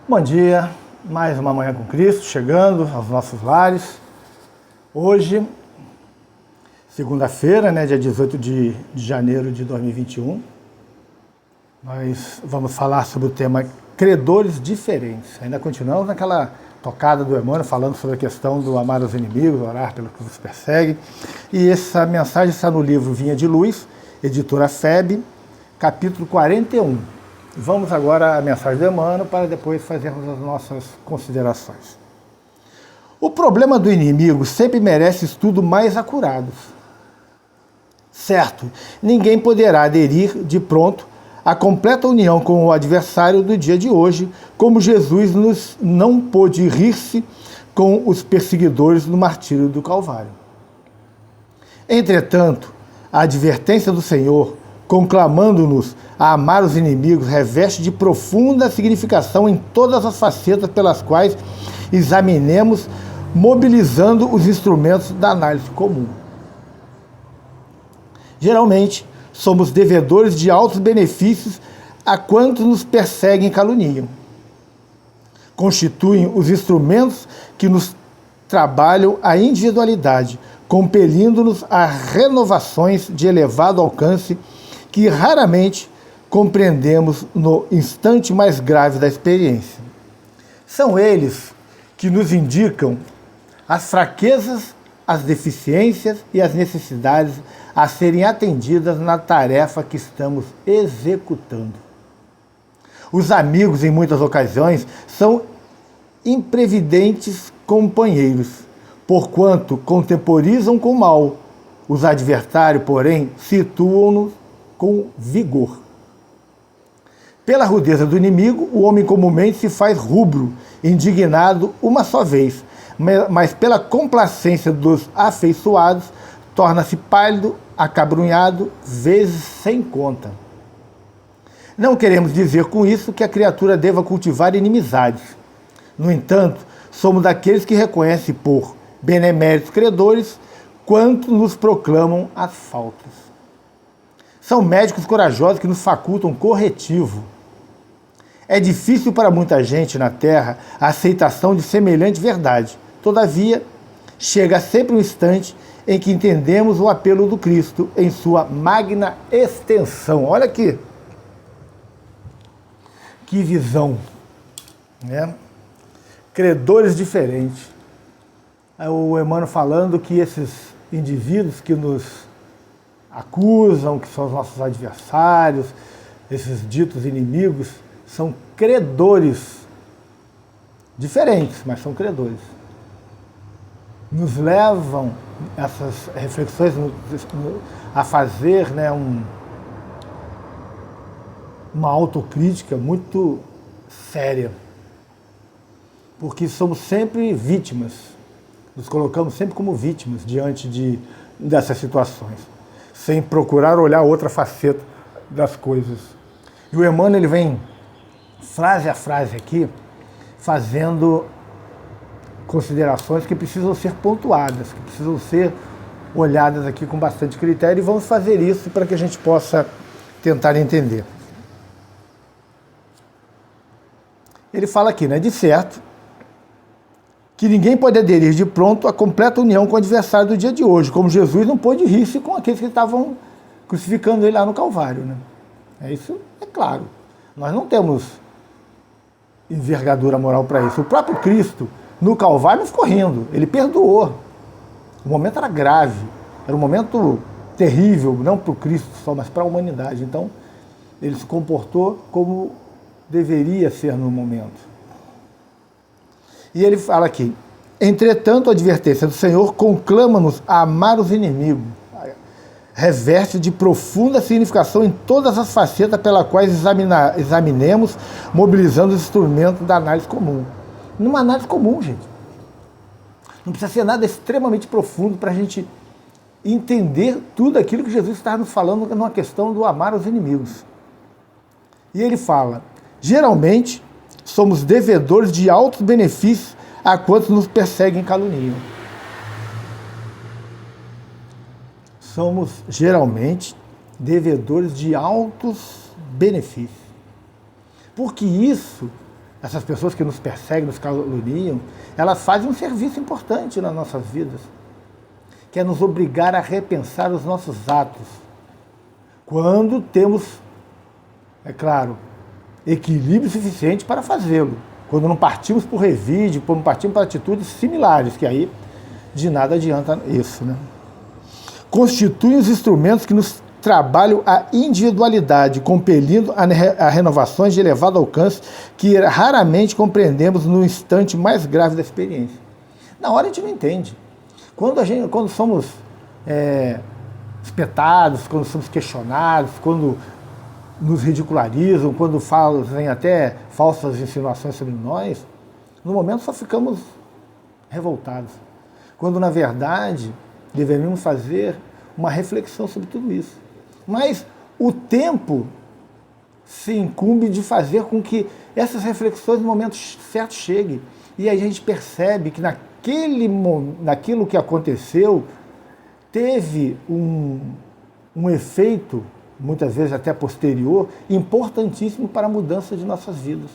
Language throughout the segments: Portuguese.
Bom dia, mais uma Manhã com Cristo, chegando aos nossos lares. Hoje, segunda-feira, dia 18 de janeiro de 2021, nós vamos falar sobre o tema credores diferentes. Ainda continuamos naquela tocada do Emmanuel, falando sobre a questão do amar os inimigos, orar pelos que nos perseguem. E essa mensagem está no livro Vinha de Luz, editora FEB, capítulo 41. Vamos agora à mensagem do Emmanuel para depois fazermos as nossas considerações. O problema do inimigo sempre merece estudo mais acurado. Certo, ninguém poderá aderir de pronto à completa união com o adversário do dia de hoje, como Jesus não pôde rir-se com os perseguidores no martírio do Calvário. Entretanto, a advertência do Senhor, conclamando-nos a amar os inimigos, reveste de profunda significação em todas as facetas pelas quais examinemos, mobilizando os instrumentos da análise comum. Geralmente, somos devedores de altos benefícios a quantos nos perseguem e caluniam. Constituem os instrumentos que nos trabalham a individualidade, compelindo-nos a renovações de elevado alcance que raramente compreendemos no instante mais grave da experiência. São eles que nos indicam as fraquezas, as deficiências e as necessidades a serem atendidas na tarefa que estamos executando. Os amigos, em muitas ocasiões, são imprevidentes companheiros, porquanto contemporizam com o mal. Os adversários, porém, situam-nos com vigor. Pela rudeza do inimigo, o homem comumente se faz rubro, indignado uma só vez, mas pela complacência dos afeiçoados, torna-se pálido, acabrunhado, vezes sem conta. Não queremos dizer com isso que a criatura deva cultivar inimizades. No entanto, somos daqueles que reconhecem por beneméritos credores quanto nos proclamam as faltas. São médicos corajosos que nos facultam corretivo. É difícil para muita gente na Terra a aceitação de semelhante verdade. Todavia, chega sempre um instante em que entendemos o apelo do Cristo em sua magna extensão. Olha aqui. Que visão, né? Credores diferentes. O Emmanuel falando que esses indivíduos que nos acusam, que são os nossos adversários, esses ditos inimigos, são credores diferentes, mas são credores. Nos levam, essas reflexões, a fazer uma autocrítica muito séria, porque somos sempre vítimas, nos colocamos sempre como vítimas diante dessas situações, sem procurar olhar outra faceta das coisas. E o Emmanuel ele vem frase a frase aqui, fazendo considerações que precisam ser pontuadas, que precisam ser olhadas aqui com bastante critério, e vamos fazer isso para que a gente possa tentar entender. Ele fala aqui, de certo, que ninguém pode aderir de pronto à completa união com o adversário do dia de hoje, como Jesus não pôde rir-se com aqueles que estavam crucificando ele lá no Calvário. Isso é claro. Nós não temos envergadura moral para isso. O próprio Cristo, no Calvário, não ficou rindo, ele perdoou. O momento era grave, era um momento terrível, não para o Cristo só, mas para a humanidade. Então, ele se comportou como deveria ser no momento. E ele fala aqui, entretanto, a advertência do Senhor conclama-nos a amar os inimigos, reveste de profunda significação em todas as facetas pelas quais examinemos, mobilizando os instrumentos da análise comum. Numa análise comum, gente. Não precisa ser nada extremamente profundo para a gente entender tudo aquilo que Jesus está nos falando numa questão do amar os inimigos. E ele fala, geralmente, somos devedores de altos benefícios a quantos nos perseguem e caluniam. Somos, geralmente, devedores de altos benefícios. Porque isso essas pessoas que nos perseguem, nos caluniam, elas fazem um serviço importante nas nossas vidas, que é nos obrigar a repensar os nossos atos. Quando temos, é claro, equilíbrio suficiente para fazê-lo. Quando não partimos por revide, quando partimos para atitudes similares, que aí de nada adianta isso, né? Constituem os instrumentos que nos trabalham a individualidade, compelindo a renovações de elevado alcance que raramente compreendemos no instante mais grave da experiência. Na hora a gente não entende. Quando somos espetados, quando somos questionados, quando nos ridicularizam, quando fazem até falsas insinuações sobre nós, no momento só ficamos revoltados. Quando, na verdade, deveríamos fazer uma reflexão sobre tudo isso. Mas o tempo se incumbe de fazer com que essas reflexões, no momento certo, cheguem. E aí a gente percebe que naquilo que aconteceu, teve um efeito, muitas vezes até posterior, importantíssimo para a mudança de nossas vidas.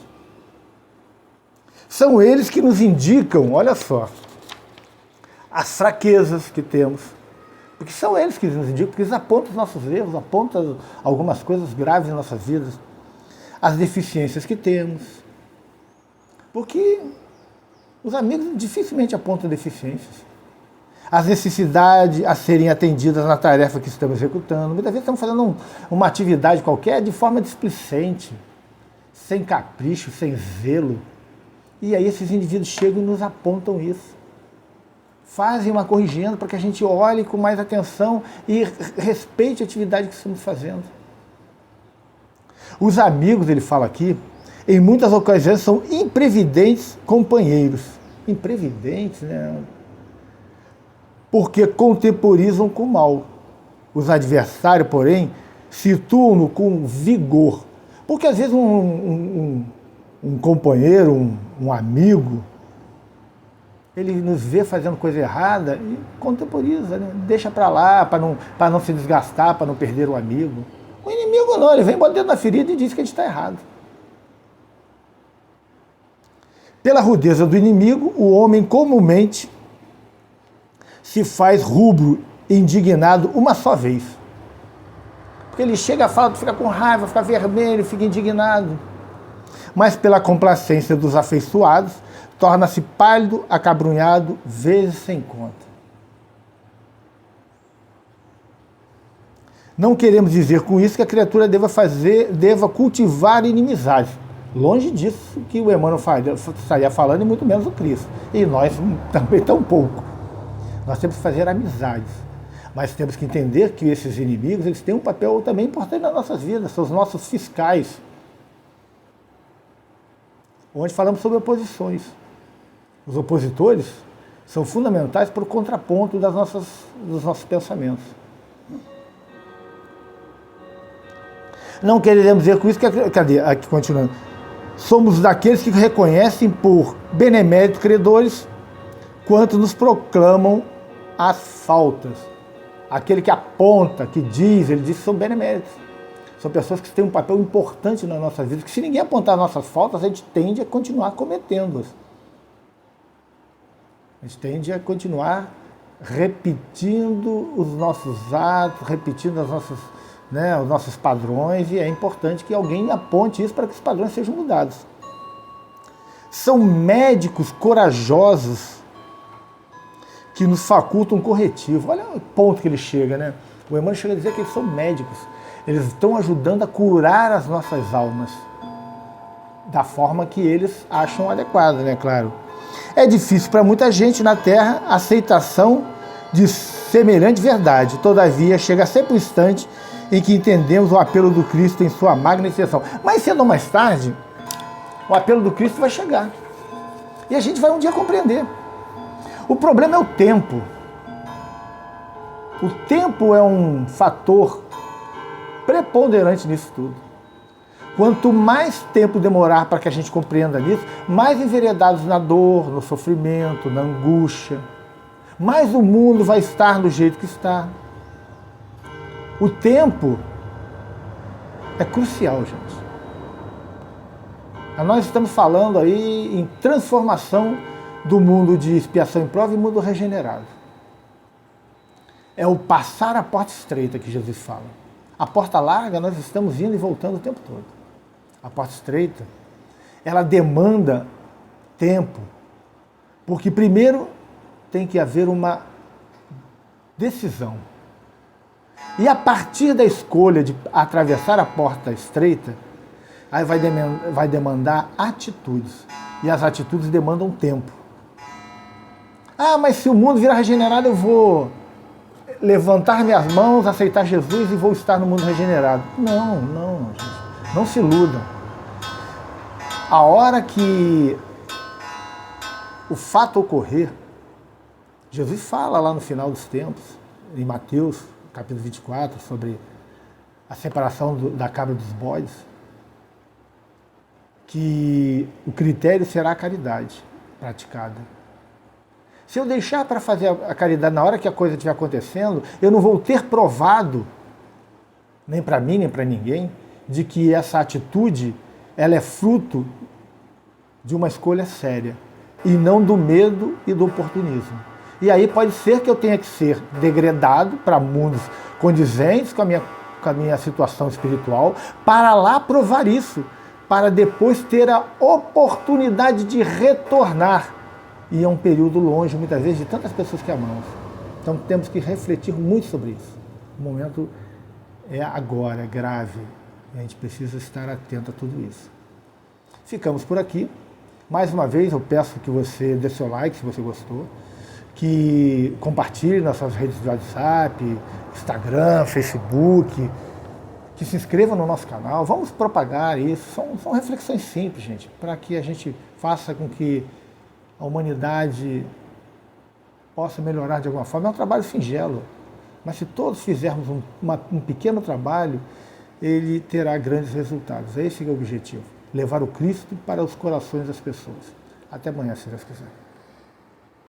São eles que nos indicam, olha só, as fraquezas que temos, porque são eles que nos indicam, porque eles apontam os nossos erros, apontam algumas coisas graves em nossas vidas, as deficiências que temos, porque os amigos dificilmente apontam deficiências, as necessidades a serem atendidas na tarefa que estamos executando. Muitas vezes estamos fazendo uma atividade qualquer de forma displicente, sem capricho, sem zelo, e aí esses indivíduos chegam e nos apontam isso. Fazem uma corrigenda para que a gente olhe com mais atenção e respeite a atividade que estamos fazendo. Os amigos, ele fala aqui, em muitas ocasiões são imprevidentes companheiros. Imprevidentes, né? Porque contemporizam com o mal. Os adversários, porém, situam-no com vigor. Porque às vezes um companheiro, um amigo, ele nos vê fazendo coisa errada e contemporiza, né? Deixa para lá, para não se desgastar, para não perder o amigo. O inimigo não, ele vem botando o dedo na ferida e diz que a gente está errado. Pela rudeza do inimigo, o homem comumente se faz rubro, indignado uma só vez. Porque ele chega, fala, fica com raiva, fica vermelho, fica indignado. Mas pela complacência dos afeiçoados, torna-se pálido, acabrunhado, vezes sem conta. Não queremos dizer com isso que a criatura deva cultivar inimizade. Longe disso que o Emmanuel estaria falando, e muito menos o Cristo. E nós também tão pouco. Nós temos que fazer amizades. Mas temos que entender que esses inimigos, eles têm um papel também importante nas nossas vidas, são os nossos fiscais. Onde falamos sobre oposições. Os opositores são fundamentais para o contraponto dos nossos pensamentos. Não queremos dizer com isso que, cadê? Aqui continuando. Somos daqueles que reconhecem por beneméritos credores quanto nos proclamam as faltas. Aquele que aponta, que diz, ele diz que são beneméritos. São pessoas que têm um papel importante na nossa vida, que se ninguém apontar nossas faltas, a gente tende a continuar cometendo-as. A gente tende a continuar repetindo os nossos atos, repetindo os nossos padrões, e é importante que alguém aponte isso para que os padrões sejam mudados. São médicos corajosos que nos facultam um corretivo. Olha o ponto que ele chega, né? O Emmanuel chega a dizer que eles são médicos. Eles estão ajudando a curar as nossas almas da forma que eles acham adequada, né? Claro. É difícil para muita gente na Terra a aceitação de semelhante verdade. Todavia, chega sempre um instante em que entendemos o apelo do Cristo em sua magna extensão. Mais cedo ou mais tarde, o apelo do Cristo vai chegar. E a gente vai um dia compreender. O problema é o tempo. O tempo é um fator preponderante nisso tudo. Quanto mais tempo demorar para que a gente compreenda isso, mais enveredados na dor, no sofrimento, na angústia, mais o mundo vai estar do jeito que está. O tempo é crucial, gente. Nós estamos falando aí em transformação do mundo de expiação e prova e mundo regenerado. É o passar a porta estreita que Jesus fala. A porta larga nós estamos indo e voltando o tempo todo. A porta estreita, ela demanda tempo, porque primeiro tem que haver uma decisão. E a partir da escolha de atravessar a porta estreita, aí vai demandar atitudes. E as atitudes demandam tempo. Ah, mas se o mundo virar regenerado, eu vou levantar minhas mãos, aceitar Jesus e vou estar no mundo regenerado. Não, gente. Não se iludam. A hora que o fato ocorrer, Jesus fala lá no final dos tempos, em Mateus, capítulo 24, sobre a separação da cabra dos bodes, que o critério será a caridade praticada. Se eu deixar para fazer a caridade na hora que a coisa estiver acontecendo, eu não vou ter provado, nem para mim, nem para ninguém, de que essa atitude ela é fruto de uma escolha séria, e não do medo e do oportunismo. E aí pode ser que eu tenha que ser degradado para mundos condizentes com a minha situação espiritual, para lá provar isso, para depois ter a oportunidade de retornar. E é um período longe, muitas vezes, de tantas pessoas que amamos. Então temos que refletir muito sobre isso. O momento é agora, é grave. E a gente precisa estar atento a tudo isso. Ficamos por aqui. Mais uma vez, eu peço que você dê seu like, se você gostou, que compartilhe nas suas redes de WhatsApp, Instagram, Facebook, que se inscreva no nosso canal. Vamos propagar isso. São reflexões simples, gente, para que a gente faça com que a humanidade possa melhorar de alguma forma. É um trabalho singelo, mas se todos fizermos um pequeno trabalho, ele terá grandes resultados. Esse é o objetivo, levar o Cristo para os corações das pessoas. Até amanhã, se Deus quiser.